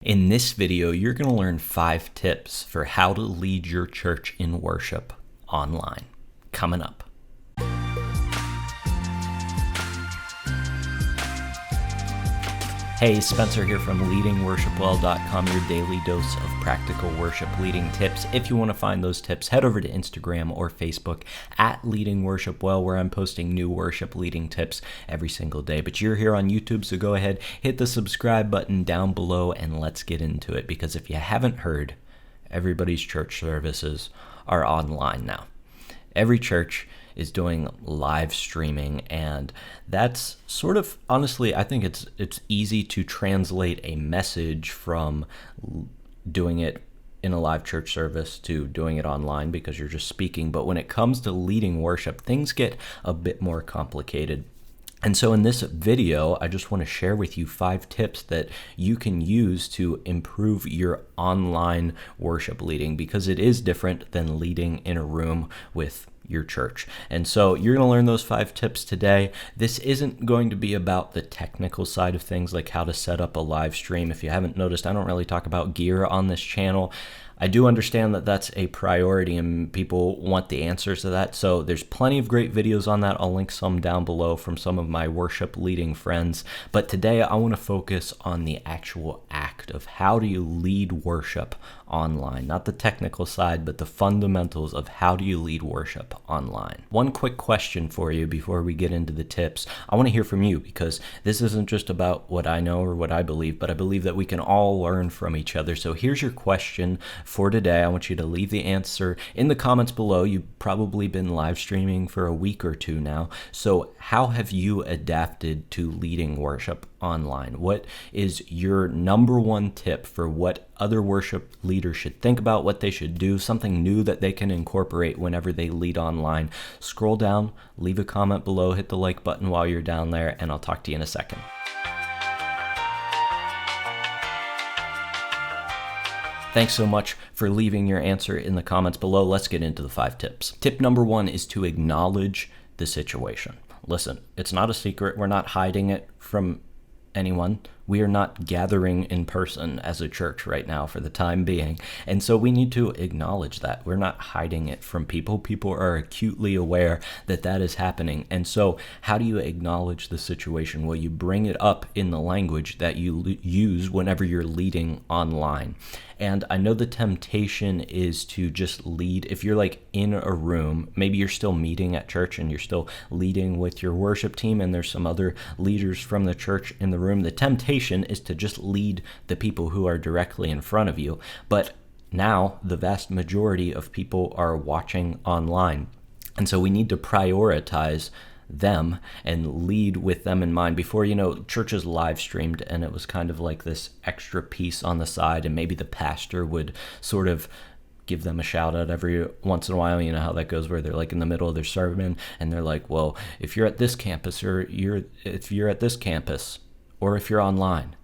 In this video, you're going to learn 5 tips for how to lead your church in worship online. Coming up. Hey, Spencer here from leadingworshipwell.com, your daily dose of practical worship leading tips. If you want to find those tips, head over to Instagram or Facebook at leadingworshipwell, where I'm posting new worship leading tips every single day. But you're here on YouTube, so go ahead, hit the subscribe button down below, and let's get into it. Because if you haven't heard, everybody's church services are online now. Every church is doing live streaming, and that's sort of, honestly, I think it's easy to translate a message from doing it in a live church service to doing it online because you're just speaking. But when it comes to leading worship, things get a bit more complicated. And so in this video, I just want to share with you 5 tips that you can use to improve your online worship leading, because it is different than leading in a room with your church. And so you're going to learn those 5 tips today. This isn't going to be about the technical side of things, like how to set up a live stream. If you haven't noticed, I don't really talk about gear on this channel. I do understand that that's a priority and people want the answers to that. So there's plenty of great videos on that. I'll link some down below from some of my worship leading friends. But today I want to focus on the actual act of how do you lead worship online. Not the technical side, but the fundamentals of how do you lead worship online. One quick question for you before we get into the tips. I want to hear from you, because this isn't just about what I know or what I believe, but I believe that we can all learn from each other. So here's your question for today. I want you to leave the answer in the comments below. You've probably been live streaming for a week or two now. So how have you adapted to leading worship online? What is your number one tip for what other worship leaders should think about, what they should do, something new that they can incorporate whenever they lead online? Scroll down, leave a comment below, hit the like button while you're down there, and I'll talk to you in a second. Thanks so much for leaving your answer in the comments below. Let's get into the 5 tips. Tip number 1 is to acknowledge the situation. Listen, it's not a secret. We're not hiding it from anyone. We are not gathering in person as a church right now for the time being. And so we need to acknowledge that. We're not hiding it from people. People are acutely aware that that is happening. And so how do you acknowledge the situation? Well, you bring it up in the language that you use whenever you're leading online. And I know the temptation is to just lead. If you're like in a room, maybe you're still meeting at church and you're still leading with your worship team, and there's some other leaders from the church in the room. The temptation is to just lead the people who are directly in front of you. But now the vast majority of people are watching online. And so we need to prioritize them and lead with them in mind. Before, churches live streamed, and it was kind of like this extra piece on the side, and maybe the pastor would sort of give them a shout out every once in a while. You know how that goes, where they're like in the middle of their sermon and they're like, well, if you're at this campus, or if you're at this campus, or if you're online.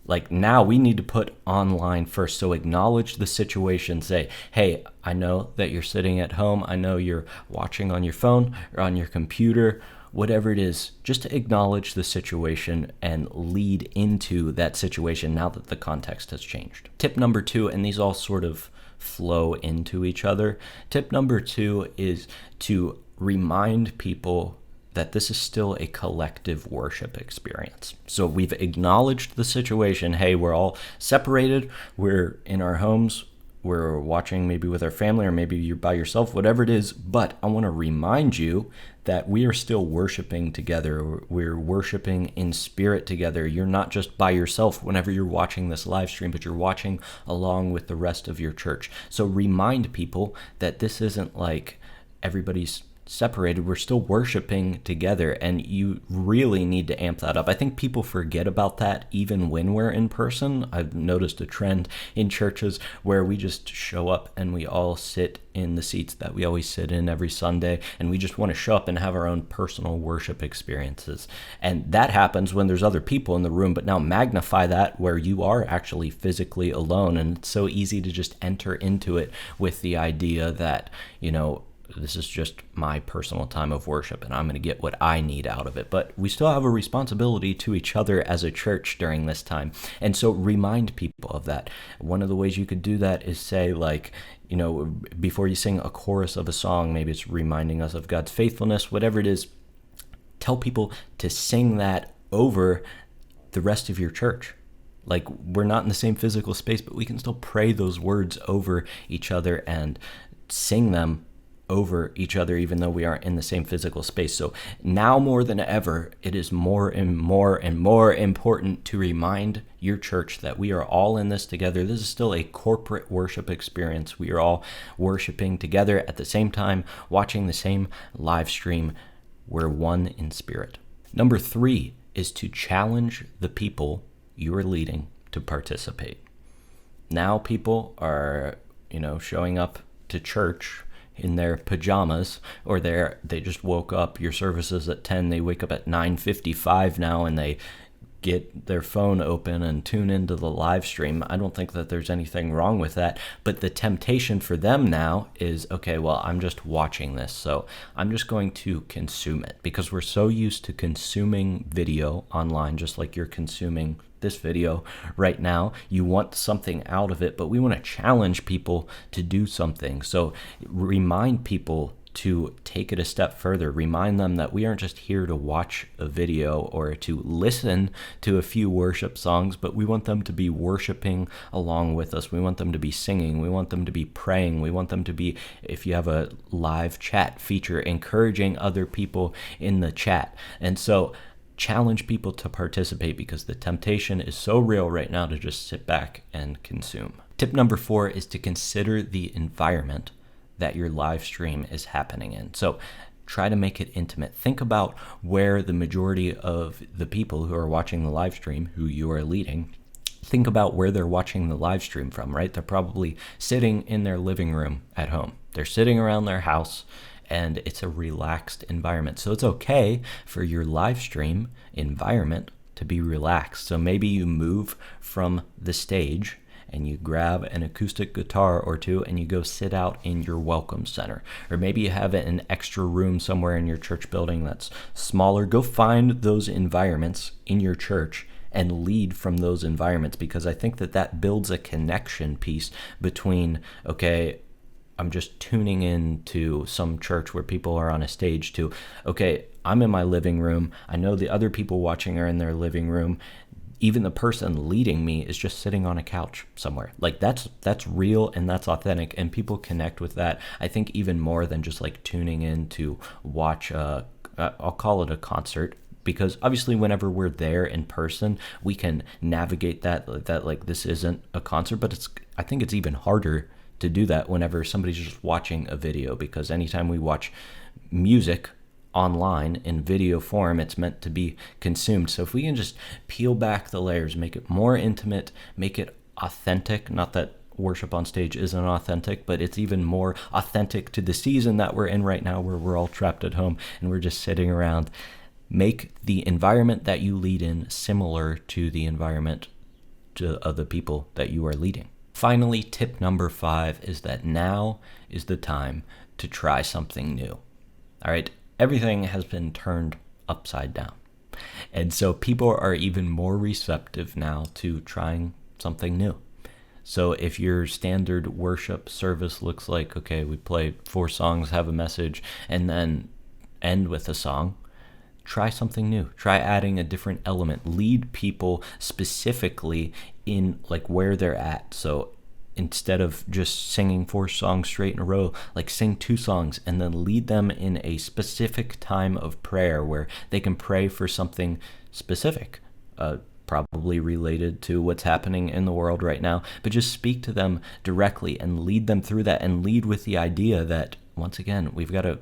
Like, now we need to put online first. So acknowledge the situation. Say, hey, I know that you're sitting at home. I know you're watching on your phone or on your computer, whatever it is. Just to acknowledge the situation and lead into that situation now that the context has changed. Tip number 2, and these all sort of flow into each other. Tip number 2 is to remind people that this is still a collective worship experience. So we've acknowledged the situation. Hey, we're all separated. We're in our homes. We're watching maybe with our family, or maybe you're by yourself, whatever it is. But I want to remind you that we are still worshiping together. We're worshiping in spirit together. You're not just by yourself whenever you're watching this live stream, but you're watching along with the rest of your church. So remind people that this isn't like everybody's separated. We're still worshiping together, and you really need to amp that up. I think people forget about that even when we're in person. I've noticed a trend in churches where we just show up and we all sit in the seats that we always sit in every Sunday, and we just want to show up and have our own personal worship experiences. And that happens when there's other people in the room, but now magnify that where you are actually physically alone, and it's so easy to just enter into it with the idea that, this is just my personal time of worship and I'm going to get what I need out of it. But we still have a responsibility to each other as a church during this time. And so remind people of that. One of the ways you could do that is say, like, before you sing a chorus of a song, maybe it's reminding us of God's faithfulness, whatever it is, tell people to sing that over the rest of your church. Like, we're not in the same physical space, but we can still pray those words over each other and sing them over each other, even though we aren't in the same physical space. So now more than ever, it is more and more and more important to remind your church that we are all in this together. This is still a corporate worship experience. We are all worshiping together at the same time, watching the same live stream. We're one in spirit. Number 3 is to challenge the people you are leading to participate. Now people are, showing up to church in their pajamas, or they just woke up. Your service is at 10, they wake up at 9:55 now, and they get their phone open and tune into the live stream. I don't think that there's anything wrong with that, but the temptation for them now is, okay, well, I'm just watching this, so I'm just going to consume it, because we're so used to consuming video online, just like you're consuming this video right now. You want something out of it, but we want to challenge people to do something. So remind people to take it a step further. Remind them that we aren't just here to watch a video or to listen to a few worship songs, but we want them to be worshiping along with us. We want them to be singing. We want them to be praying. We want them to be, if you have a live chat feature, encouraging other people in the chat. And so challenge people to participate, because the temptation is so real right now to just sit back and consume. Tip number 4 is to consider the environment that your live stream is happening in. So try to make it intimate. Think about where the majority of the people who are watching the live stream, who you are leading, think about where they're watching the live stream from, right? They're probably sitting in their living room at home. They're sitting around their house, and it's a relaxed environment. So it's okay for your live stream environment to be relaxed. So maybe you move from the stage and you grab an acoustic guitar or two and you go sit out in your welcome center. Or maybe you have an extra room somewhere in your church building that's smaller. Go find those environments in your church and lead from those environments, because I think that builds a connection piece between, okay, I'm just tuning in to some church where people are on a stage, to, okay, I'm in my living room. I know the other people watching are in their living room. Even the person leading me is just sitting on a couch somewhere. Like, that's real and that's authentic, and people connect with that, I think, even more than just like tuning in to watch I'll call it a concert. Because obviously whenever we're there in person, we can navigate that like this isn't a concert, but I think it's even harder to do that whenever somebody's just watching a video, because anytime we watch music online in video form, it's meant to be consumed. So if we can just peel back the layers, make it more intimate, make it authentic, not that worship on stage isn't authentic, but it's even more authentic to the season that we're in right now, where we're all trapped at home and we're just sitting around. Make the environment that you lead in similar to the environment of the people that you are leading. Finally, tip number 5 is that now is the time to try something new. All right, everything has been turned upside down. And so people are even more receptive now to trying something new. So if your standard worship service looks like, okay, we play 4 songs, have a message, and then end with a song, try something new. Try adding a different element. Lead people specifically in like where they're at. So instead of just singing 4 songs straight in a row, like sing 2 songs and then lead them in a specific time of prayer where they can pray for something specific, probably related to what's happening in the world right now, but just speak to them directly and lead them through that, and lead with the idea that, once again, we've got to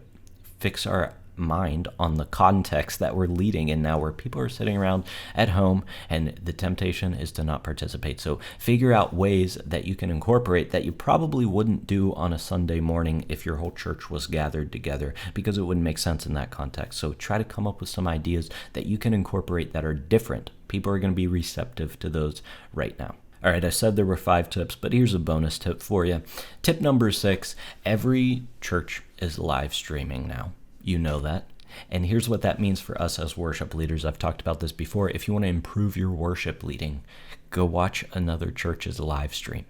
fix our mind on the context that we're leading in now, where people are sitting around at home and the temptation is to not participate. So figure out ways that you can incorporate that you probably wouldn't do on a Sunday morning if your whole church was gathered together, because it wouldn't make sense in that context. So try to come up with some ideas that you can incorporate that are different. People are going to be receptive to those right now. All right, I said there were 5 tips, but here's a bonus tip for you. Tip number 6, every church is live streaming now. You know that. And here's what that means for us as worship leaders. I've talked about this before. If you want to improve your worship leading, go watch another church's live stream.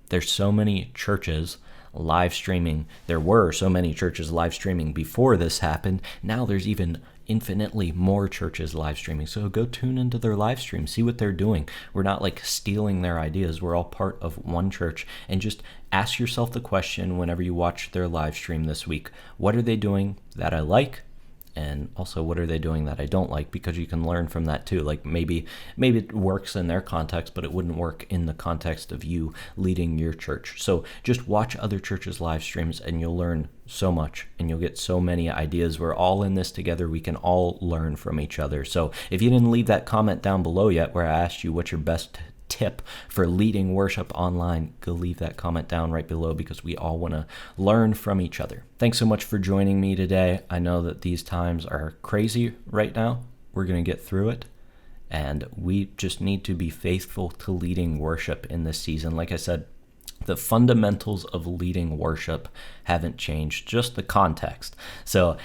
There's so many churches live streaming. There were so many churches live streaming before this happened. Now there's even infinitely more churches live streaming. So go tune into their live stream, see what they're doing. We're not like stealing their ideas. We're all part of one church. And just ask yourself the question whenever you watch their live stream this week, what are they doing that I like? And also, what are they doing that I don't like? Because you can learn from that too. Like maybe it works in their context, but it wouldn't work in the context of you leading your church. So just watch other churches' live streams and you'll learn so much and you'll get so many ideas. We're all in this together. We can all learn from each other. So if you didn't leave that comment down below yet where I asked you what's your best tip for leading worship online, go leave that comment down right below because we all want to learn from each other. Thanks so much for joining me today. I know that these times are crazy right now. We're going to get through it, and we just need to be faithful to leading worship in this season. Like I said, the fundamentals of leading worship haven't changed, just the context. So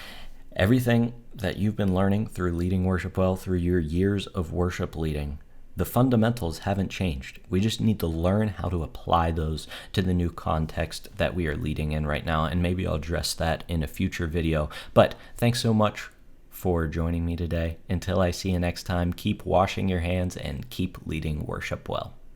everything that you've been learning through leading worship well, through your years of worship leading, the fundamentals haven't changed. We just need to learn how to apply those to the new context that we are leading in right now, and maybe I'll address that in a future video. But thanks so much for joining me today. Until I see you next time, keep washing your hands and keep leading worship well.